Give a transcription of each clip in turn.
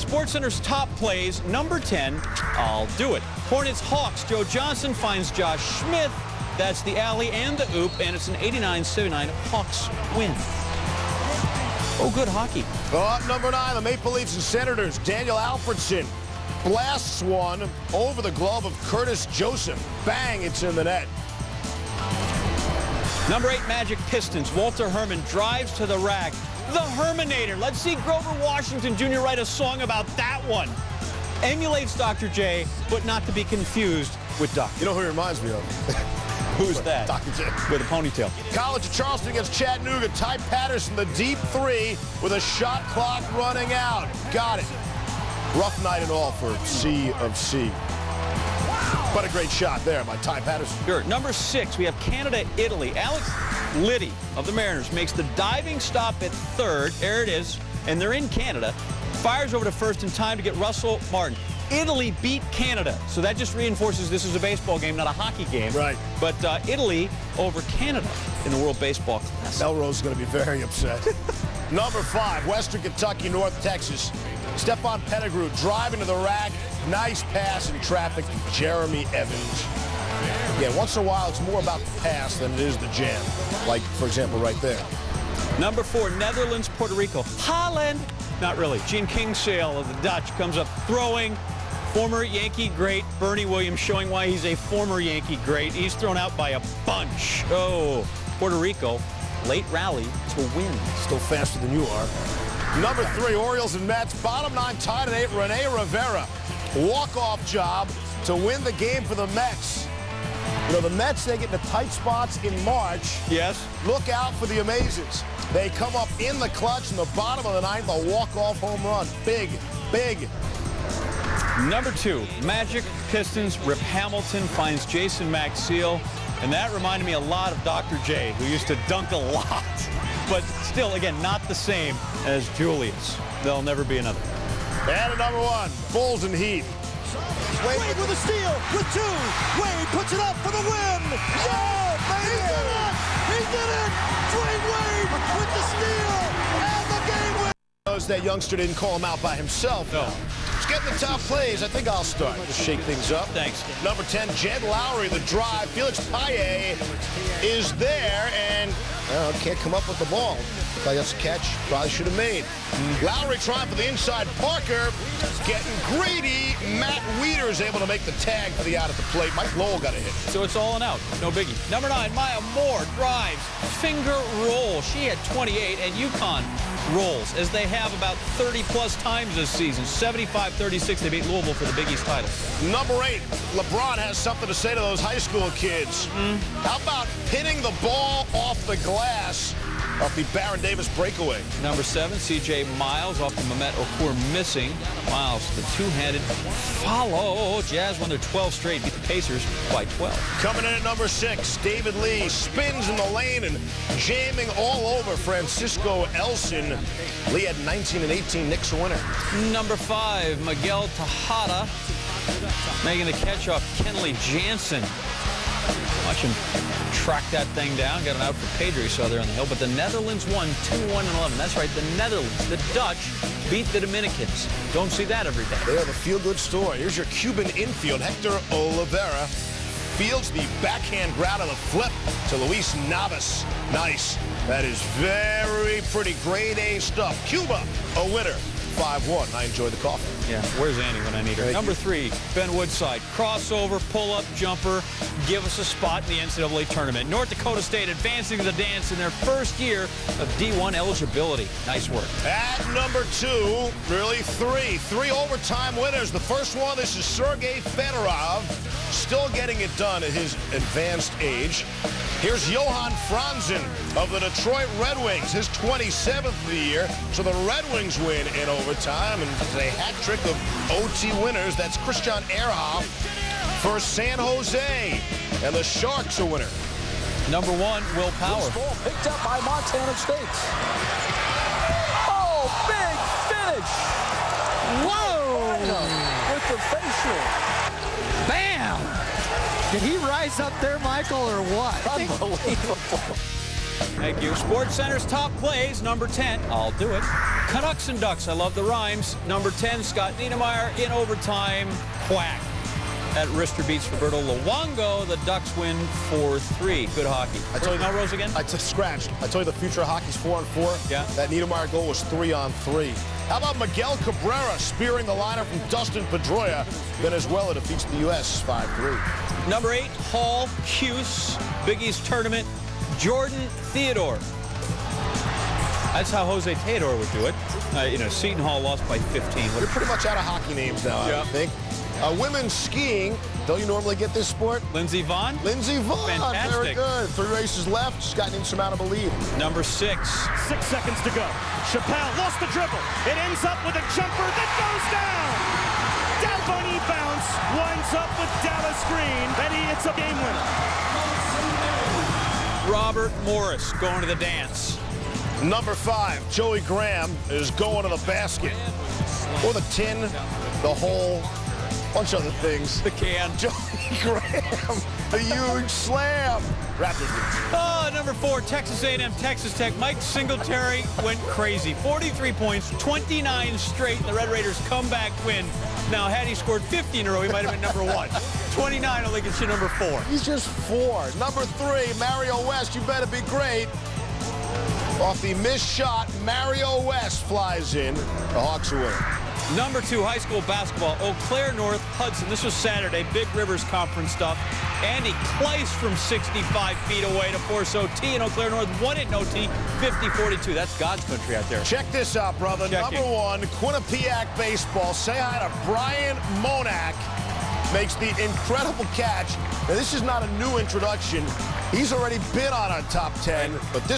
SportsCenter's top plays, number 10, I'll do it. Hornets Hawks, Joe Johnson finds Josh Smith. That's the alley and the oop, and it's an 89-79 Hawks win. Oh, good hockey. Up number 9, the Maple Leafs and Senators. Daniel Alfredson blasts one over the glove of Curtis Joseph. Bang, it's in the net. Number 8, Magic Pistons. Walter Herman drives to the rack. The Herminator. Let's see Grover Washington Jr. write a song about that one. Emulates Dr. J, but not to be confused with Dr. You know who he reminds me of? Who's that? Dr. J. With a ponytail. College of Charleston against Chattanooga. Ty Patterson, the deep 3 with a shot clock running out. Got it. Rough night and all for C of C. But a great shot there by Ty Patterson. Sure. Number 6, we have Canada-Italy. Alex Liddy of the Mariners makes the diving stop at third. There it is. And they're in Canada. Fires over to first in time to get Russell Martin. Italy beat Canada. So that just reinforces this is a baseball game, not a hockey game. Right. But Italy over Canada in the World Baseball Classic. Melrose is going to be very upset. Number 5, Western Kentucky, North Texas. Stephon Pettigrew driving to the rack. Nice pass in traffic to Jeremy Evans. Yeah, once in a while it's more about the pass than it is the jam. Like, for example, right there. Number 4, Netherlands, Puerto Rico. Holland. Not really. Gene Kingsale of the Dutch comes up throwing. Former Yankee great Bernie Williams showing why he's a former Yankee great. He's thrown out by a bunch. Oh, Puerto Rico, late rally to win. Still faster than you are. Number 3, Orioles and Mets. Bottom 9 tied at 8. Rene Rivera. Walk-off job to win the game for the Mets. You know, the Mets, they get in the tight spots in March. Yes. Look out for the Amazes. They come up in the clutch in the bottom of the 9th, a walk-off home run. Big, big. Number 2, Magic Pistons. Rip Hamilton finds Jason Maxiel. And that reminded me a lot of Dr. J, who used to dunk a lot. But still, again, not the same as Julius. There'll never be another. And at number 1, Bulls and Heat. Wade with a steal, with 2. Wade puts it up for the win. Yeah, baby. He did it. He did it. Dwayne Wade with the steal and the game win. That youngster didn't call him out by himself. No. Let's get in the top plays. I think I'll start. Just shake things up. Thanks. Number 10, Jed Lowry, the drive. Felix Paye is there and can't come up with the ball. Probably that's a catch. Probably should have made. Lowry trying for the inside. Parker getting greedy. Matt Weeder is able to make the tag for the out at the plate. Mike Lowell got a hit. So it's all and out. No biggie. Number 9, Maya Moore drives. Finger roll. She had 28, and UConn rolls, as they have about 30-plus times this season. 75-36, they beat Louisville for the Big East title. Number 8, LeBron has something to say to those high school kids. How about pinning the ball off the glass off the Baron Davis breakaway? Number 7, C.J. Miles off the Mehmet Okur missing. Miles, the two-handed follow. Jazz won their 12 straight, beat the Pacers by 12. Coming in at number 6, David Lee spins in the lane and jamming all over Francisco Elson. Lee had 19 and 18. Knicks a winner. Number 5, Miguel Tejada making the catch off Kenley Jansen. Watch him track that thing down. Got an out for Pedro, you saw there on the hill. But the Netherlands won 2-1-11. That's right, the Netherlands. The Dutch beat the Dominicans. Don't see that every day. They are the feel-good story. Here's your Cuban infield. Hector Oliveira fields the backhand ground of the flip to Luis Navas. Nice. That is very pretty. Grade A stuff. Cuba, a winner. 5-1. I enjoy the coffee. Yeah, where's Annie when I need her? Number 3, Ben Woodside. Crossover, pull-up, jumper. Give us a spot in the NCAA tournament. North Dakota State advancing to the dance in their first year of D1 eligibility. Nice work. At number 2, really 3 overtime winners. The first one, this is Sergei Fedorov, still getting it done at his advanced age. Here's Johan Franzen of the Detroit Red Wings, his 27th of the year. So the Red Wings win in overtime, and it's a hat trick of OT winners. That's Christian Ehrhoff for San Jose, and the Sharks a winner. Number 1, Will Power. This ball picked up by Montana State. Oh, big finish. Whoa! With the facial. Bam! Did he rise up there, Michael, or what? Unbelievable. Thank you. SportsCenter's top plays, number 10. I'll do it. Canucks and Ducks, I love the rhymes. Number 10, Scott Niedermayer in overtime, quack. At Rister beats Roberto Luongo. The Ducks win 4-3. Good hockey. I told you Melrose again? I just scratched. I told you the future of hockey's 4-on-4. Yeah. That Niedermayer goal was 3-on-3. How about Miguel Cabrera spearing the liner from Dustin Pedroia? Venezuela defeats the U.S. 5-3. Number 8, Hall Cuse. Big East tournament. Jordan Theodore. That's how Jose Theodore would do it. Seton Hall lost by 15. You're pretty much out of hockey names now, Yeah. I think. Women's skiing. Don't you normally get this sport? Lindsey Vonn. Lindsey Vonn. Fantastic. Very good. 3 races left. She's got an insurmountable lead. Number 6. 6 seconds to go. Chappelle lost the dribble. It ends up with a jumper that goes down. Down bunny bounce. Winds up with Dallas Green. And he hits a game winner. Robert Morris going to the dance. Number 5, Joey Graham is going to the basket. Or the tin, the hole, bunch of other things. The can. Joey Graham, the huge slam. Raptors. Number 4, Texas A&M, Texas Tech. Mike Singletary went crazy. 43 points, 29 straight, and the Red Raiders comeback win. Now, had he scored 50 in a row, he might have been number 1. 29 only gets you number 4. He's just 4. Number 3, Mario West, you better be great. Off the missed shot, Mario West flies in. The Hawks are winning. Number 2, high school basketball, Eau Claire North Hudson. This was Saturday, Big Rivers Conference stuff. Andy Kleiss from 65 feet away to force OT, and Eau Claire North won it in OT, 50-42. That's God's country out there. Check this out, brother. Checking. Number 1, Quinnipiac baseball. Say hi to Brian Monak. Makes the incredible catch. Now, this is not a new introduction. He's already been on our top 10, but this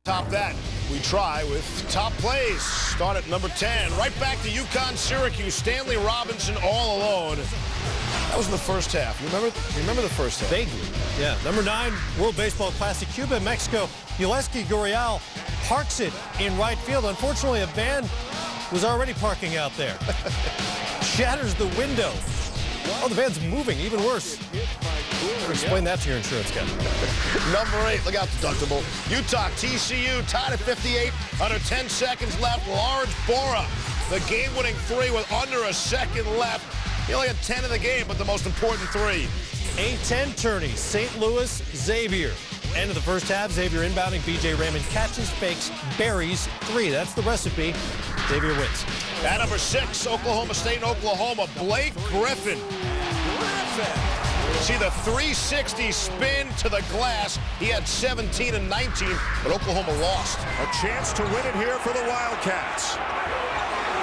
top that. We try with top plays. Start at number 10. Right back to UConn-Syracuse. Stanley Robinson all alone. That was in the first half. You remember the first half? Vaguely. Yeah. Number 9, World Baseball Classic, Cuba, Mexico. Yulesky Gurriel parks it in right field. Unfortunately, a van was already parking out there. Shatters the window. Oh, the van's moving. Even worse. Explain that to your insurance guy. Number 8, look out, deductible. Utah, TCU, tied at 58, under 10 seconds left. Lawrence Bora, the game-winning 3 with under a second left. He only had 10 in the game, but the most important 3. A-10 tourney, St. Louis, Xavier. End of the first half, Xavier inbounding. B.J. Raymond catches, fakes, buries 3. That's the recipe. Xavier wins. At number 6, Oklahoma State and Oklahoma, Blake Griffin. See the 360 spin to the glass. He had 17 and 19, but Oklahoma lost. A chance to win it here for the Wildcats.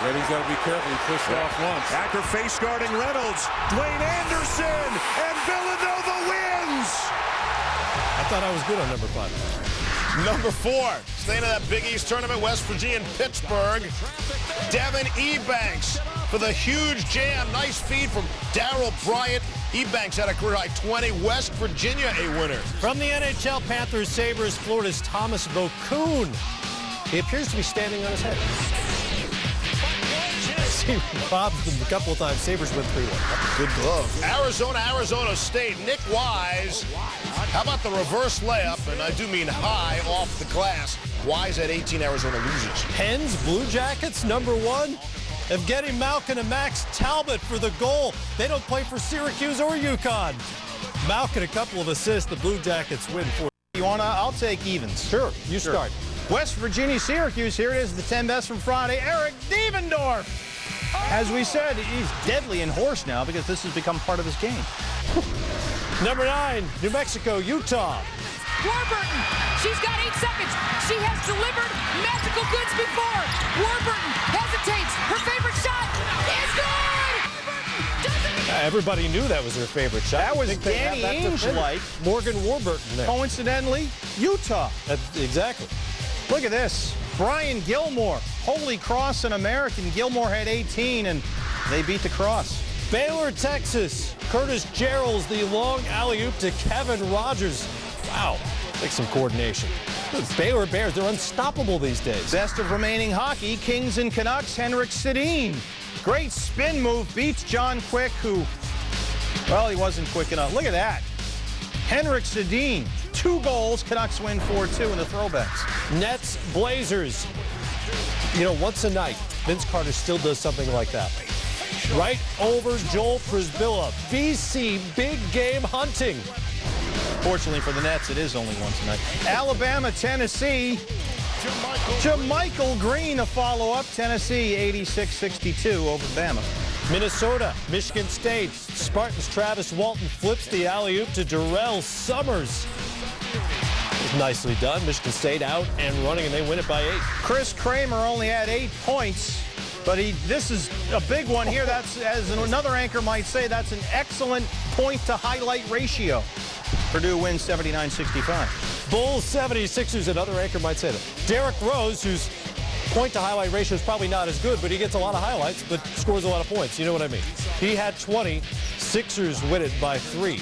Reddy's got to be careful. He pushed off once. Acker face guarding Reynolds. Dwayne Anderson and Villanova wins. I thought I was good on number 5. Number 4, staying in that Big East tournament, West Virginia and Pittsburgh. Devin Ebanks for the huge jam. Nice feed from Darryl Bryant. Ebanks had a career-high 20. West Virginia a winner. From the NHL Panthers, Sabres, Florida's Thomas Vokoun. He appears to be standing on his head. He robbed them a couple of times. Sabres win 3-1. Good glove. Arizona State. Nick Wise. How about the reverse layup? And I do mean high off the glass. Wise at 18. Arizona loses. Pens, Blue Jackets, number 1. Evgeny Malkin and Max Talbot for the goal. They don't play for Syracuse or UConn. Malkin, a couple of assists. The Blue Jackets win 4. You wanna? I'll take evens. Sure, you start. West Virginia, Syracuse. Here it is, the 10 best from Friday. Eric Devendorf. As we said, he's deadly in horse now because this has become part of his game. Number 9, New Mexico, Utah. Warburton, she's got 8 seconds. She has delivered magical goods before. Warburton hesitates. Her favorite shot is good. Everybody knew that was her favorite shot. That was I think they have Danny that defender. Ainge-like. Morgan Warburton there. Coincidentally, Utah. Exactly. Look at this. Brian Gilmore. Holy Cross and American. Gilmore had 18, and they beat the Cross. Baylor, Texas. Curtis Gerald's the long alley-oop to Kevin Rogers. Wow, takes some coordination. The Baylor Bears, they're unstoppable these days. Best of remaining hockey, Kings and Canucks, Henrik Sedin. Great spin move, beats John Quick, who, well, he wasn't quick enough. Look at that. Henrik Sedin, 2 goals, Canucks win 4-2 in the throwbacks. Nets, Blazers. You know, once a night, Vince Carter still does something like that. Right over Joel Przybilla. BC big game hunting. Fortunately for the Nets, it is only once a night. Alabama, Tennessee. Jermichael Green, a follow-up. Tennessee, 86-62 over Bama. Minnesota, Michigan State. Spartans' Travis Walton flips the alley-oop to Darrell Summers. Nicely done. Michigan State out and running, and they win it by 8. Chris Kramer only had 8 points, but this is a big one here. That's, as another anchor might say, that's an excellent point-to-highlight ratio. Purdue wins 79-65. Bulls 76ers, another anchor might say that. Derrick Rose, whose point-to-highlight ratio is probably not as good, but he gets a lot of highlights, but scores a lot of points. You know what I mean? He had 20. Sixers win it by 3.